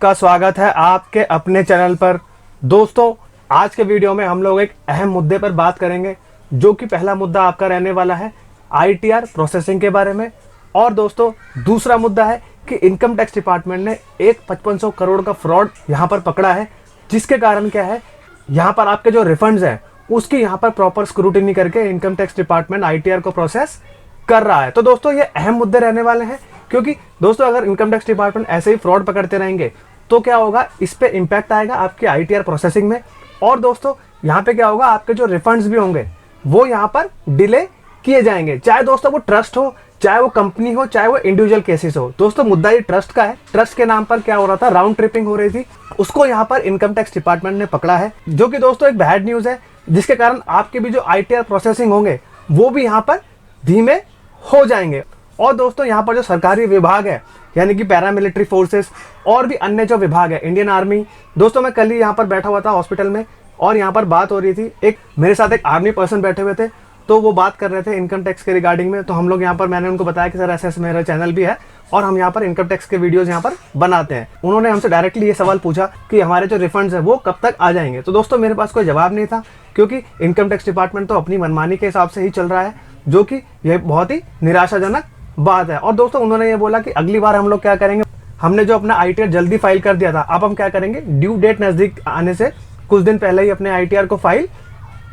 आपका स्वागत है आपके अपने चैनल पर। दोस्तों, आज के वीडियो में हम लोग एक अहम मुद्दे पर बात करेंगे, जो कि पहला मुद्दा आपका रहने वाला है आईटीआर प्रोसेसिंग के बारे में। और दोस्तों, दूसरा मुद्दा है कि इनकम टैक्स डिपार्टमेंट ने एक 5500 करोड़ का फ्रॉड यहाँ पर पकड़ा है, जिसके कारण क्या है, यहाँ पर आपके जो रिफंड्स हैं उसकी यहाँ पर प्रॉपर स्क्रूटिनी करके इनकम टैक्स डिपार्टमेंट आईटीआर को प्रोसेस कर रहा है। तो दोस्तों, ये अहम मुद्दे रहने वाले हैं, क्योंकि दोस्तों अगर इनकम टैक्स डिपार्टमेंट ऐसे ही फ्रॉड पकड़ते रहेंगे तो क्या होगा, इस पे इम्पैक्ट आएगा आपके आईटीआर प्रोसेसिंग में। और दोस्तों, यहाँ पे क्या होगा, आपके जो रिफंड्स भी होंगे वो यहाँ पर डिले किए जाएंगे, चाहे दोस्तों वो ट्रस्ट हो, चाहे वो कंपनी हो, चाहे वो इंडिविजुअल केसेस हो। दोस्तों, मुद्दा ये ट्रस्ट का है। ट्रस्ट के नाम पर क्या हो रहा था, राउंड ट्रिपिंग हो रही थी, उसको यहाँ पर इनकम टैक्स डिपार्टमेंट ने पकड़ा है, जो कि दोस्तों एक बैड न्यूज है, जिसके कारण आपके भी जो आईटीआर प्रोसेसिंग होंगे वो भी यहाँ पर धीमे हो जाएंगे। और दोस्तों, यहाँ पर जो सरकारी विभाग है, यानी कि पैरामिलिट्री फोर्सेस और भी अन्य जो विभाग है, इंडियन आर्मी। दोस्तों, मैं कल ही यहाँ पर बैठा हुआ था हॉस्पिटल में और यहाँ पर बात हो रही थी, एक मेरे साथ एक आर्मी पर्सन बैठे हुए थे, तो वो बात कर रहे थे इनकम टैक्स के रिगार्डिंग में। तो हम लोग यहाँ पर, मैंने उनको बताया कि सर ऐसे मेरा चैनल भी है और हम यहाँ पर इनकम टैक्स के वीडियोस यहाँ पर बनाते हैं। उन्होंने हमसे डायरेक्टली ये सवाल पूछा कि हमारे जो रिफंड्स है वो कब तक आ जाएंगे। तो दोस्तों, मेरे पास कोई जवाब नहीं था, क्योंकि इनकम टैक्स डिपार्टमेंट तो अपनी मनमानी के हिसाब से ही चल रहा है, जो कि यह बहुत ही निराशाजनक बात है। और दोस्तों, उन्होंने ये बोला कि अगली बार हम लोग क्या करेंगे, हमने जो अपना आईटीआर जल्दी फाइल कर दिया था, अब हम क्या करेंगे, ड्यू डेट नजदीक आने से कुछ दिन पहले ही अपने आईटीआर को फाइल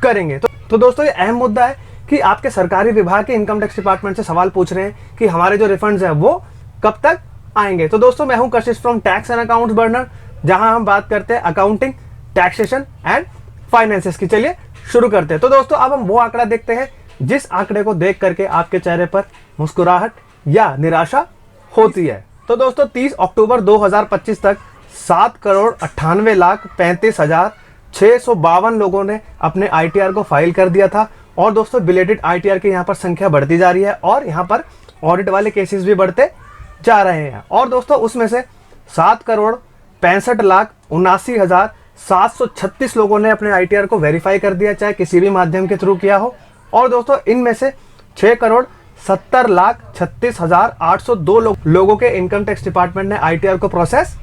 करेंगे। तो दोस्तों, ये अहम मुद्दा है कि आपके सरकारी विभाग के इनकम टैक्स डिपार्टमेंट से सवाल पूछ रहे हैं कि हमारे जो रिफंड्स है वो कब तक आएंगे। तो दोस्तों, मैं हूं कशिश from tax and accounts burner, जहां हम बात करते हैं अकाउंटिंग, टैक्सेशन एंड फाइनेंसेस की। चलिए शुरू करते हैं। तो दोस्तों, अब हम वो आंकड़ा देखते हैं जिस आंकड़े को देख करके आपके चेहरे पर मुस्कुराहट या निराशा होती है। तो दोस्तों, 30 अक्टूबर 2025 तक 7,98,35,652 लोगों ने अपने आईटीआर को फाइल कर दिया था। और दोस्तों, बिलेटेड आईटीआर की यहाँ पर संख्या बढ़ती जा रही है और यहाँ पर ऑडिट वाले केसेस भी बढ़ते जा रहे हैं। और दोस्तों, उसमें से 7,65,79,736 लोगों ने अपने आईटीआर को वेरीफाई कर दिया, चाहे किसी भी माध्यम के थ्रू किया हो। और दोस्तों, इनमें से 6,70,36,802 लोगों के इनकम टैक्स डिपार्टमेंट ने आईटीआर को प्रोसेस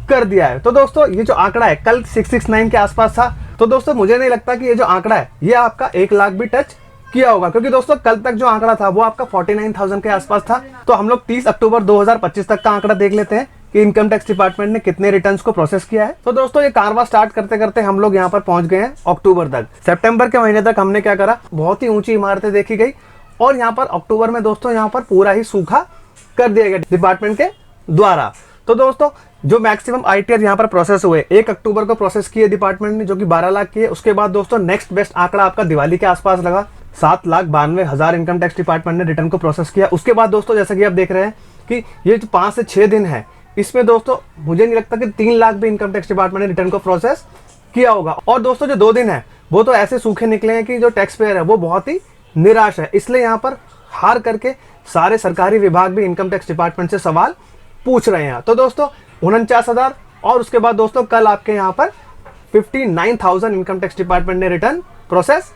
कर दिया है। तो दोस्तों, ये जो आंकड़ा है कल 669 के आसपास था। तो दोस्तों, मुझे नहीं लगता कि ये जो आंकड़ा है ये आपका 1 लाख भी टच किया होगा, क्योंकि दोस्तों कल तक जो आंकड़ा था वो आपका 49,000 के आसपास था। तो हम लोग 30 अक्टूबर 2025 तक का आंकड़ा देख लेते हैं कि इनकम टैक्स डिपार्टमेंट ने कितने रिटर्न्स को प्रोसेस किया है। तो दोस्तों, ये कारवां स्टार्ट करते करते हम लोग यहाँ पर पहुंच गए हैं अक्टूबर तक। सितंबर के महीने तक हमने क्या करा, बहुत ही ऊंची इमारतें देखी गई, और यहाँ पर अक्टूबर में दोस्तों यहाँ पर पूरा ही सूखा कर दिया गया डिपार्टमेंट के द्वारा। तो दोस्तों, जो मैक्सिमम आईटीआर यहाँ पर प्रोसेस हुए, 1 अक्टूबर को प्रोसेस किए डिपार्टमेंट ने, जो कि 12 लाख किए। उसके बाद दोस्तों नेक्स्ट बेस्ट आंकड़ा आपका दिवाली के आसपास लगा, 7,92,000 इनकम टैक्स डिपार्टमेंट ने रिटर्न को प्रोसेस किया। उसके बाद दोस्तों, जैसा कि आप देख रहे हैं कि ये जो 5 से 6 दिन है, इसमें दोस्तों मुझे नहीं लगता कि 3 लाख भी इनकम टैक्स डिपार्टमेंट ने रिटर्न को प्रोसेस किया होगा। और दोस्तों, जो 2 दिन है वो तो ऐसे सूखे निकले हैं कि जो टैक्स पेयर है वो बहुत ही निराश है। इसलिए यहाँ पर हार करके सारे सरकारी विभाग भी इनकम टैक्स डिपार्टमेंट से सवाल पूछ रहे हैं। तो दोस्तों, 49,000, और उसके बाद दोस्तों कल आपके यहाँ पर 59,000 इनकम टैक्स डिपार्टमेंट ने रिटर्न प्रोसेस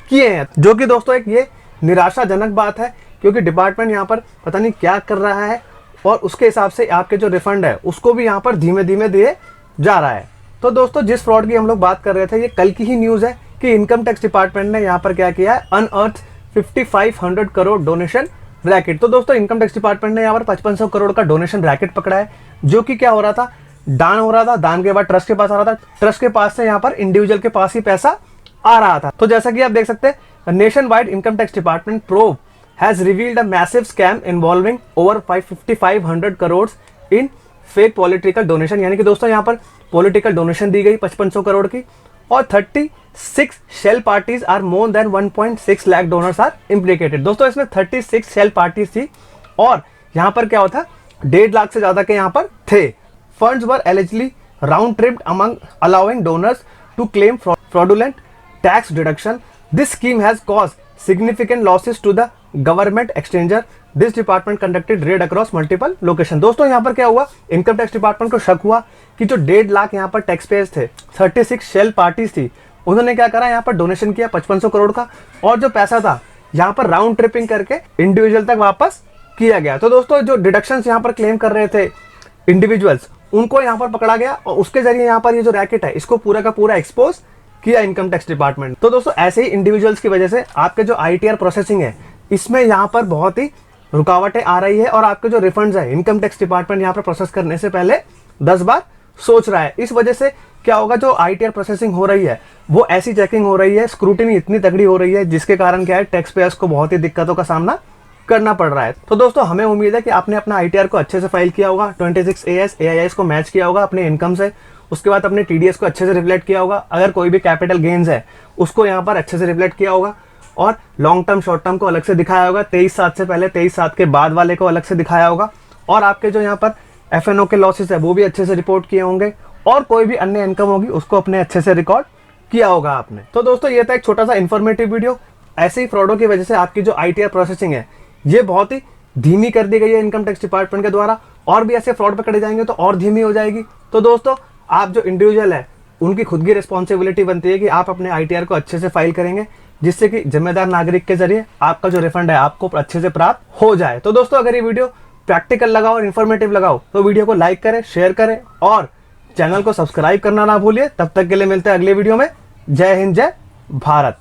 किए हैं, जो कि दोस्तों एक ये निराशाजनक बात है, क्योंकि डिपार्टमेंट यहाँ पर पता नहीं क्या कर रहा है, और उसके हिसाब से आपके जो रिफंड है उसको भी यहाँ पर धीमे धीमे दिए जा रहा है। तो दोस्तों, जिस फ्रॉड की हम लोग बात कर रहे थे, ये कल की ही न्यूज़ है कि इनकम टैक्स डिपार्टमेंट ने यहाँ पर क्या किया है, अनअर्थ 5,500 करोड़ डोनेशन रैकेट। तो दोस्तों, इनकम टैक्स डिपार्टमेंट ने यहाँ पर 5,500 करोड़ का डोनेशन रैकेट पकड़ा है, जो कि क्या हो रहा था, दान हो रहा था, दान के बाद ट्रस्ट के पास आ रहा था, ट्रस्ट के पास से यहाँ पर इंडिविजुअल के पास ही पैसा आ रहा था। तो जैसा कि आप देख सकते हैं, nation wide income tax department probe has revealed a massive scam involving over 5,500 crore in fake political donation. यानी कि दोस्तों यहाँ पर पॉलिटिकल डोनेशन दी गई 5,500 करोड़ की, और 36 shell parties are more than 1.6 lakh donors are implicated. दोस्तों, इसमें 36 शेल पार्टीज थी, और यहाँ पर क्या होता, 1.5 लाख से ज्यादा के यहाँ पर थे। Funds were eligibly round tripped among allowing donors to claim fraudulent tax deduction. This scheme has caused significant losses to the government exchanger. This department conducted raid across multiple location. दोस्तों, यहाँ पर क्या हुआ, इनकम टैक्स डिपार्टमेंट को शक हुआ कि जो 1.5 लाख यहाँ पर टैक्स पेयर्स थे, 36 शेल पार्टीज थी, उन्होंने क्या करा, यहाँ पर डोनेशन किया 5,500 करोड़ का, और जो पैसा था यहाँ पर राउंड ट्रिपिंग करके इंडिविजुअल तक वापस किया गया। तो दोस्तों, जो डिडक्शंस यहाँ पर क्लेम कर रहे थे इंडिविजुअल्स, उनको यहाँ पर पकड़ा गया और उसके जरिए यहाँ पर ये जो रैकेट है इसको पूरा का पूरा एक्सपोज किया इनकम टैक्स डिपार्टमेंट। तो दोस्तों ऐसे ही इंडिविजुअल्स की वजह से आपके जो ITR प्रोसेसिंग है इसमें यहाँ पर बहुत ही रुकावटें आ रही है और आपके जो रिफंड्स है इनकम टैक्स डिपार्टमेंट यहाँ पर प्रोसेस करने से पहले 10 बार सोच रहा है। इस वजह से क्या होगा, जो ITR प्रोसेसिंग हो रही है वो ऐसी चेकिंग हो रही है, स्क्रूटिनी इतनी तगड़ी हो रही है जिसके कारण क्या है, टैक्स पेयर्स को बहुत ही दिक्कतों का सामना करना पड़ रहा है। तो दोस्तों हमें उम्मीद है कि आपने अपना ITR को अच्छे से फाइल किया होगा, 26AS AIS को मैच किया होगा अपने इनकम से, उसके बाद अपने TDS को अच्छे से रिफ्लेक्ट किया होगा, अगर कोई भी कैपिटल गेन्स है उसको यहाँ पर अच्छे से रिफ्लेक्ट किया होगा, और लॉन्ग टर्म शॉर्ट टर्म को अलग से दिखाया होगा, 23/7 से पहले 23/7 के बाद वाले को अलग से दिखाया होगा, और आपके जो यहाँ पर FNO के लॉसेस है वो भी अच्छे से रिपोर्ट किए होंगे, और कोई भी अन्य इनकम होगी उसको अपने अच्छे से रिकॉर्ड किया होगा आपने। तो दोस्तों ये था एक छोटा सा इन्फॉर्मेटिव वीडियो। ऐसे ही फ्रॉडों की वजह से आपकी जो ITR प्रोसेसिंग है ये बहुत ही धीमी कर दी गई है इनकम टैक्स डिपार्टमेंट के द्वारा, और भी ऐसे फ्रॉड पकड़े जाएंगे तो और धीमी हो जाएगी। तो दोस्तों आप जो इंडिविजुअल है उनकी खुद की रिस्पॉन्सिबिलिटी बनती है कि आप अपने ITR को अच्छे से फाइल करेंगे, जिससे कि जिम्मेदार नागरिक के जरिए आपका जो रिफंड है आपको अच्छे से प्राप्त हो जाए। तो दोस्तों अगर ये वीडियो प्रैक्टिकल लगा और इन्फॉर्मेटिव लगा तो वीडियो को लाइक करें, शेयर करें और चैनल को सब्सक्राइब करना ना भूलिए। तब तक के लिए मिलते हैं अगले वीडियो में। जय हिंद, जय भारत।